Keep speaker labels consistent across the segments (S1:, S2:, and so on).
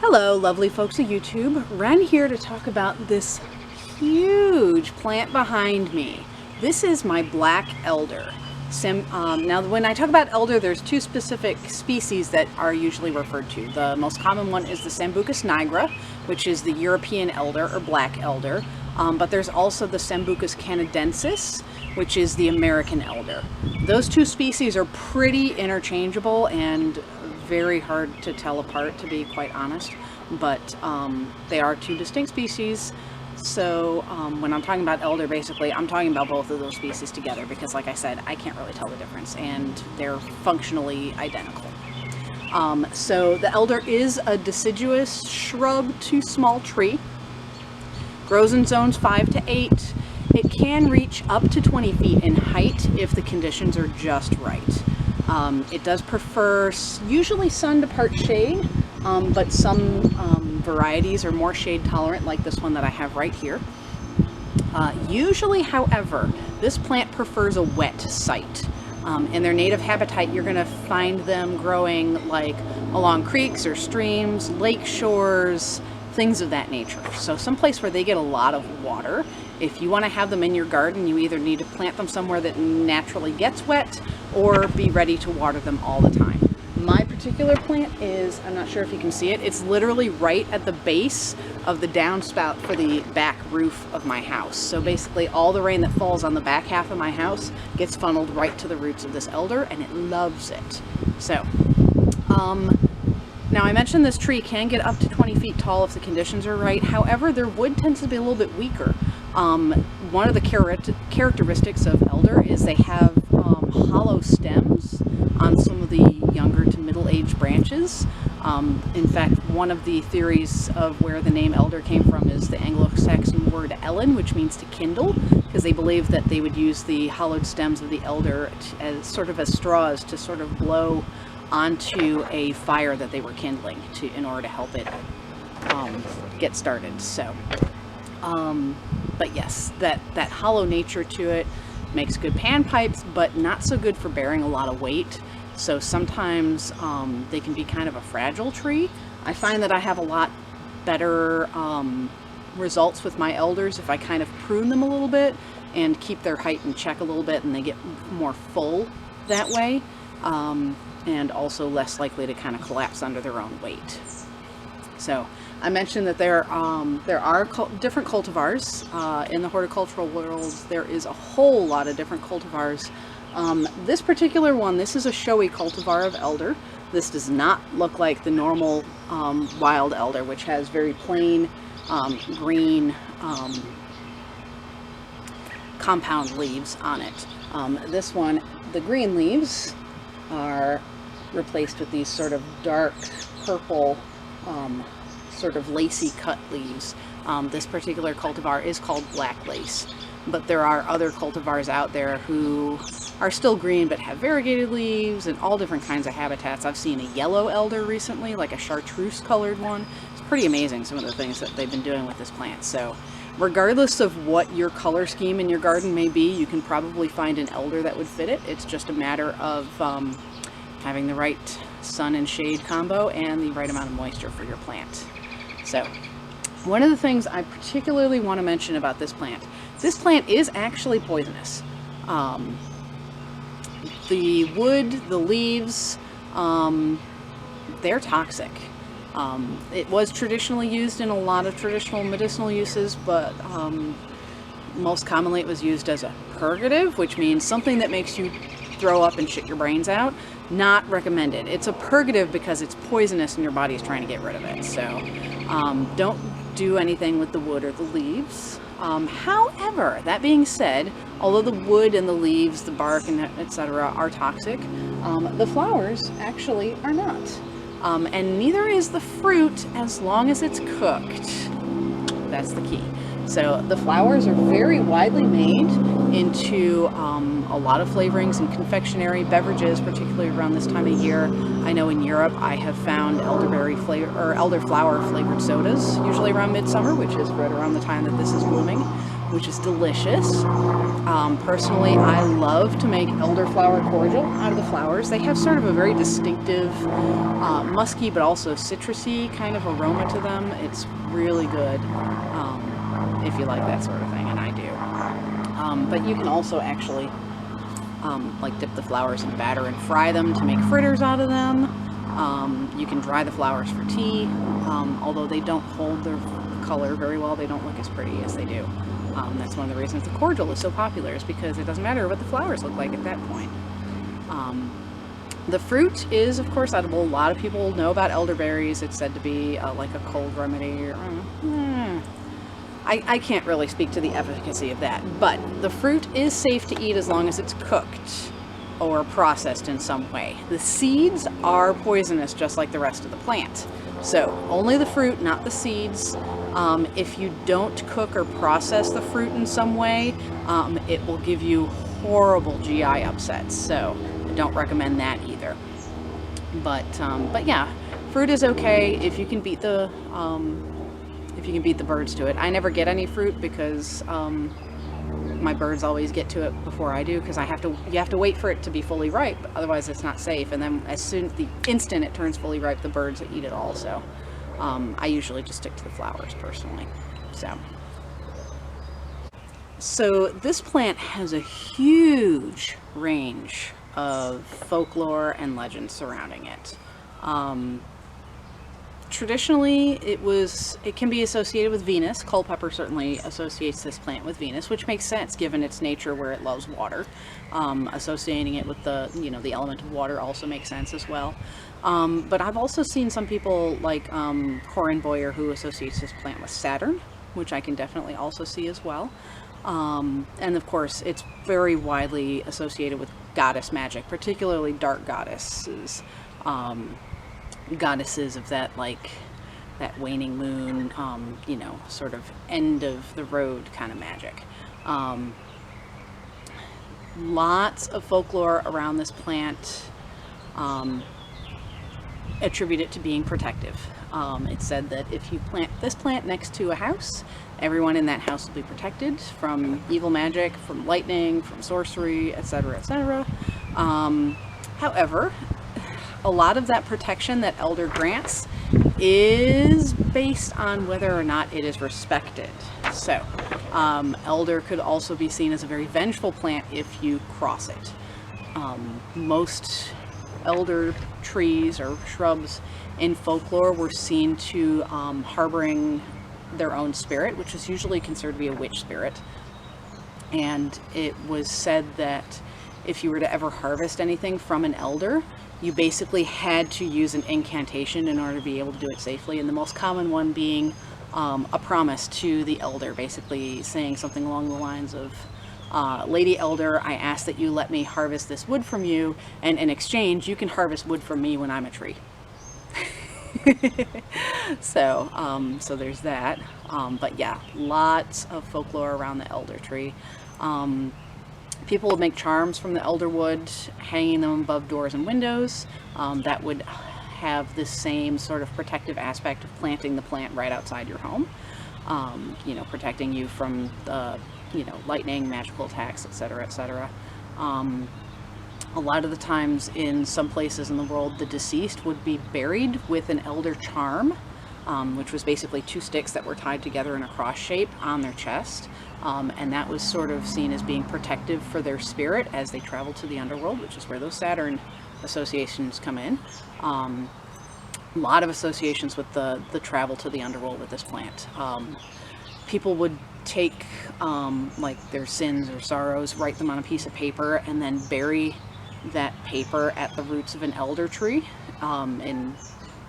S1: Hello, lovely folks of YouTube. Ren here to talk about this huge plant behind me. This is my black elder. Now, when I talk about elder, there's two specific species that are usually referred to. The most common one is the Sambucus nigra, which is the European elder or black elder. But there's also the Sambucus canadensis, which is the American elder. Those two species are pretty interchangeable and very hard to tell apart, to be quite honest, but they are two distinct species. So when I'm talking about elder, basically I'm talking about both of those species together because, like I said, I can't really tell the difference and they're functionally identical. So the elder is a deciduous shrub to small tree, grows in zones 5 to 8. It can reach up to 20 feet in height if the conditions are just right. It does prefer usually sun to part shade, but some varieties are more shade tolerant, like this one that I have right here. Usually, however, this plant prefers a wet site. In their native habitat, you're going to find them growing like along creeks or streams, lake shores, things of that nature. So someplace where they get a lot of water. If you want to have them in your garden, you either need to plant them somewhere that naturally gets wet or be ready to water them all the time. My particular plant is, I'm not sure if you can see it, it's literally right at the base of the downspout for the back roof of my house. So basically all the rain that falls on the back half of my house gets funneled right to the roots of this elder, and it loves it. So, now I mentioned this tree can get up to 20 feet tall if the conditions are right. However, their wood tends to be a little bit weaker. One of the characteristics of elder is they have hollow stems on some of the younger to middle-aged branches. In fact, one of the theories of where the name elder came from is the Anglo-Saxon word ellen, which means to kindle, because they believed that they would use the hollowed stems of the elder as sort of as straws to sort of blow onto a fire that they were kindling in order to help it get started. So, but yes, that hollow nature to it makes good panpipes, but not so good for bearing a lot of weight. So sometimes they can be kind of a fragile tree. I find that I have a lot better results with my elders if I kind of prune them a little bit and keep their height in check a little bit, and they get more full that way, and also less likely to kind of collapse under their own weight. So I mentioned that there are different cultivars in the horticultural world. There is a whole lot of different cultivars. This particular one, this is a showy cultivar of elder. This does not look like the normal wild elder, which has very plain green compound leaves on it. This one, the green leaves are replaced with these sort of dark purple sort of lacy cut leaves. This particular cultivar is called black lace, but there are other cultivars out there who are still green but have variegated leaves and all different kinds of habitats. I've seen a yellow elder recently, like a chartreuse colored one. It's pretty amazing some of the things that they've been doing with this plant. So regardless of what your color scheme in your garden may be, you can probably find an elder that would fit it. It's just a matter of having the right sun and shade combo and the right amount of moisture for your plant. So one of the things I particularly want to mention about this plant is actually poisonous. The wood, the leaves, they're toxic. It was traditionally used in a lot of traditional medicinal uses, but most commonly it was used as a purgative, which means something that makes you throw up and shit your brains out. Not recommended. It's a purgative because it's poisonous and your body is trying to get rid of it. So don't do anything with the wood or the leaves. However, that being said, although the wood and the leaves, the bark and etc. are toxic, the flowers actually are not. And neither is the fruit as long as it's cooked. That's the key. So the flowers are very widely made into a lot of flavorings and confectionery beverages, particularly around this time of year. I know in Europe I have found elderberry flavor or elderflower flavored sodas, usually around midsummer, which is right around the time that this is blooming. which is delicious. Personally, I love to make elderflower cordial out of the flowers. They have sort of a very distinctive musky but also citrusy kind of aroma to them. It's really good if you like that sort of thing, and I do. But you can also actually like dip the flowers in batter and fry them to make fritters out of them. You can dry the flowers for tea, although they don't hold their color very well. They don't look as pretty as they do. That's one of the reasons the cordial is so popular, is because it doesn't matter what the flowers look like at that point. The fruit is, of course, edible. A lot of people know about elderberries. It's said to be like a cold remedy. I can't really speak to the efficacy of that, but the fruit is safe to eat as long as it's cooked or processed in some way. The seeds are poisonous just like the rest of the plant. So only the fruit, not the seeds. If you don't cook or process the fruit in some way, it will give you horrible GI upsets. So I don't recommend that either. But yeah, fruit is okay if you can beat the birds to it. I never get any fruit because my birds always get to it before I do, because you have to wait for it to be fully ripe, otherwise it's not safe. And then the instant it turns fully ripe, the birds eat it all. So I usually just stick to the flowers personally. So this plant has a huge range of folklore and legends surrounding it. Traditionally, it can be associated with Venus. Cultivar certainly associates this plant with Venus, which makes sense given its nature where it loves water. Associating it with the element of water also makes sense as well. But I've also seen some people like Corinne Boyer, who associates this plant with Saturn, which I can definitely also see as well. And of course, it's very widely associated with goddess magic, particularly dark goddesses. Goddesses of that waning moon, sort of end of the road kind of magic. Lots of folklore around this plant attribute it to being protective. It's said that if you plant this plant next to a house, everyone in that house will be protected from evil magic, from lightning, from sorcery, etc., etc. However, a lot of that protection that elder grants is based on whether or not it is respected. So, elder could also be seen as a very vengeful plant if you cross it. Most elder trees or shrubs in folklore were seen to harboring their own spirit, which is usually considered to be a witch spirit. And it was said that if you were to ever harvest anything from an elder, you basically had to use an incantation in order to be able to do it safely, and the most common one being a promise to the elder, basically saying something along the lines of, Lady Elder, I ask that you let me harvest this wood from you, and in exchange you can harvest wood from me when I'm a tree. So there's that. But yeah, lots of folklore around the elder tree. People would make charms from the elder wood, hanging them above doors and windows. That would have this same sort of protective aspect of planting the plant right outside your home. Protecting you from the, lightning, magical attacks, etc., etc. A lot of the times in some places in the world, the deceased would be buried with an elder charm, which was basically two sticks that were tied together in a cross shape on their chest. And that was sort of seen as being protective for their spirit as they traveled to the underworld, which is where those Saturn associations come in. A lot of associations with the travel to the underworld with this plant. People would take their sins or sorrows, write them on a piece of paper, and then bury that paper at the roots of an elder tree in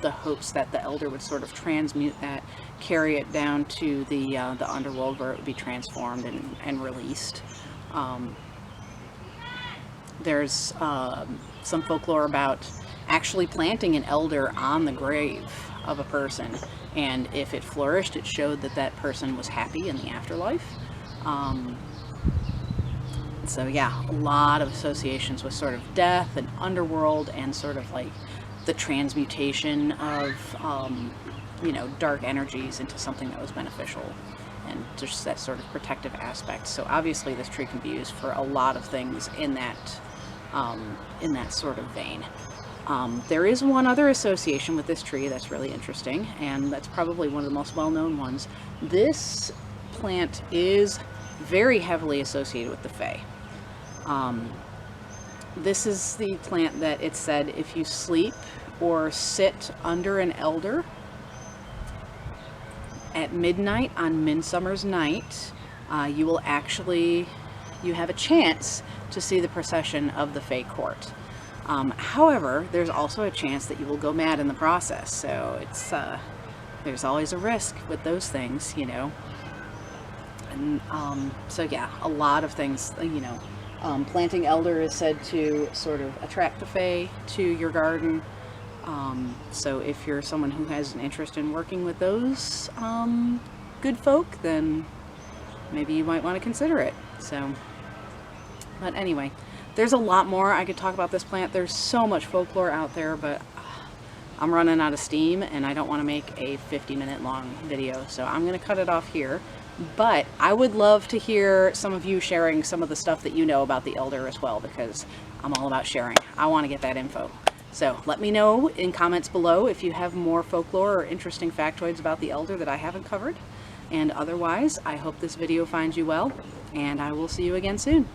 S1: the hopes that the elder would sort of transmute that, carry it down to the underworld where it would be transformed and released. There's some folklore about actually planting an elder on the grave of a person, and if it flourished, it showed that that person was happy in the afterlife. So yeah, a lot of associations with sort of death and underworld, and sort of like the transmutation of dark energies into something that was beneficial and just that sort of protective aspect. So obviously this tree can be used for a lot of things in that sort of vein. There is one other association with this tree that's really interesting, and that's probably one of the most well-known ones. This plant is very heavily associated with the Fae. This is the plant that it's said if you sleep or sit under an elder at midnight on Midsummer's night, you have a chance to see the procession of the Fae court. However, there's also a chance that you will go mad in the process, so it's there's always a risk with those things, you know. And so yeah, a lot of things, you know. Planting elder is said to sort of attract the Fae to your garden. So if you're someone who has an interest in working with those good folk, then maybe you might want to consider it. So, but anyway, there's a lot more I could talk about this plant. There's so much folklore out there, but I'm running out of steam and I don't want to make a 50-minute long video, so I'm going to cut it off here. But I would love to hear some of you sharing some of the stuff that you know about the elder as well, because I'm all about sharing. I want to get that info. So let me know in comments below if you have more folklore or interesting factoids about the elder that I haven't covered. And otherwise, I hope this video finds you well, and I will see you again soon.